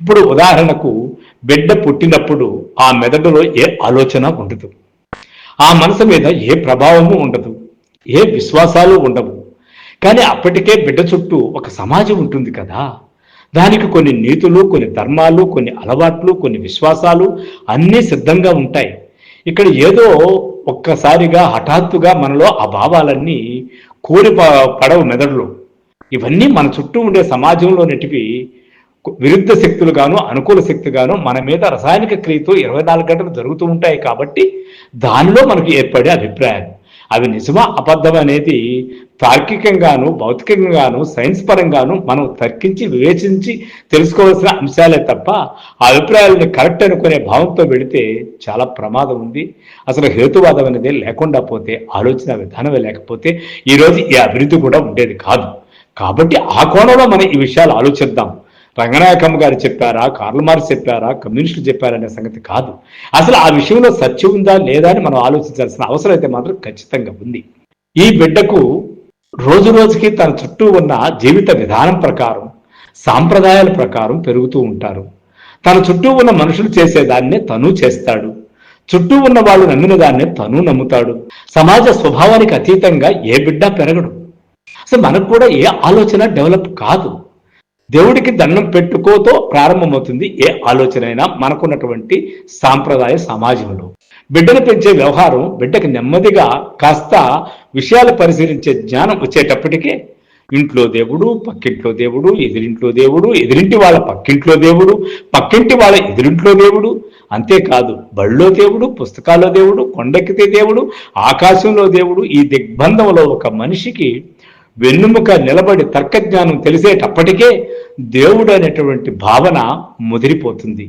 ఇప్పుడు ఉదాహరణకు బిడ్డ పుట్టినప్పుడు ఆ మెదడులో ఏ ఆలోచన ఉండదు, ఆ మనసు మీద ఏ ప్రభావము ఉండదు, ఏ విశ్వాసాలు ఉండవు. కానీ అప్పటికే బిడ్డ చుట్టూ ఒక సమాజం ఉంటుంది కదా, దానికి కొన్ని నీతులు, కొన్ని ధర్మాలు, కొన్ని అలవాట్లు, కొన్ని విశ్వాసాలు అన్నీ సిద్ధంగా ఉంటాయి. ఇక్కడ ఏదో ఒక్కసారిగా హఠాత్తుగా మనలో ఆ భావాలన్నీ కూలి పడవు మెదడులో. ఇవన్నీ మన చుట్టూ ఉండే సమాజంలోనిటివి విరుద్ధ శక్తులు గాను, అనుకూల శక్తి గాను మన మీద రసాయనిక క్రియతో 24 గంటలు జరుగుతూ ఉంటాయి. కాబట్టి దానిలో మనకు ఏర్పడే అభిప్రాయాలు అవి నిజమా అబద్ధం అనేది తార్కికంగాను, భౌతికంగాను, సైన్స్ పరంగాను మనం తర్కించి వివేచించి తెలుసుకోవాల్సిన అంశాలే తప్ప ఆ అభిప్రాయాలని కరెక్ట్ అనుకునే భావంతో వెళితే చాలా ప్రమాదం ఉంది. అసలు హేతువాదం అనేది లేకుండా పోతే, ఆలోచన విధానమే లేకపోతే ఈరోజు ఈ అభివృద్ధి కూడా ఉండేది కాదు. కాబట్టి ఆ కోణంలో మనం ఈ విషయాలు ఆలోచిద్దాం. రంగనాయకమ్మ గారు చెప్పారా, కార్ల్ మార్క్స్ చెప్పారా, కమ్యూనిస్టులు చెప్పారా అనే సంగతి కాదు. అసలు ఆ విషయంలో సత్యం ఉందా లేదా అని మనం ఆలోచించాల్సిన అవసరం అయితే మాత్రం ఖచ్చితంగా ఉంది. ఈ బిడ్డకు రోజు రోజుకి తన చుట్టూ ఉన్న జీవిత విధానం ప్రకారం, సాంప్రదాయాల ప్రకారం పెరుగుతూ ఉంటారు. తన చుట్టూ ఉన్న మనుషులు చేసేదాన్నే తను చేస్తాడు. చుట్టూ ఉన్న వాళ్ళు నమ్మిన దాన్నే తను నమ్ముతాడు. సమాజ స్వభావానికి అతీతంగా ఏ బిడ్డ పెరగడు. అసలు మనకు కూడా ఏ ఆలోచన డెవలప్ కాదు. దేవుడికి దండం పెట్టుకోతో ప్రారంభమవుతుంది ఏ ఆలోచన అయినా మనకున్నటువంటి సాంప్రదాయ సమాజంలో. బిడ్డను పెంచే వ్యవహారం బిడ్డకి నెమ్మదిగా కాస్త విషయాలు పరిశీలించే జ్ఞానం వచ్చేటప్పటికే ఇంట్లో దేవుడు, పక్కింట్లో దేవుడు, ఎదిరింట్లో దేవుడు, ఎదిరింటి వాళ్ళ పక్కింట్లో దేవుడు, పక్కింటి వాళ్ళ ఎదిరింట్లో దేవుడు, అంతేకాదు బళ్ళో దేవుడు, పుస్తకాల్లో దేవుడు, కొండెక్కితే దేవుడు, ఆకాశంలో దేవుడు. ఈ దిగ్బంధంలో ఒక మనిషికి వెన్నుముక నిలబడి తర్కజ్ఞానం తెలిసేటప్పటికే దేవుడు అనేటువంటి భావన ముదిరిపోతుంది.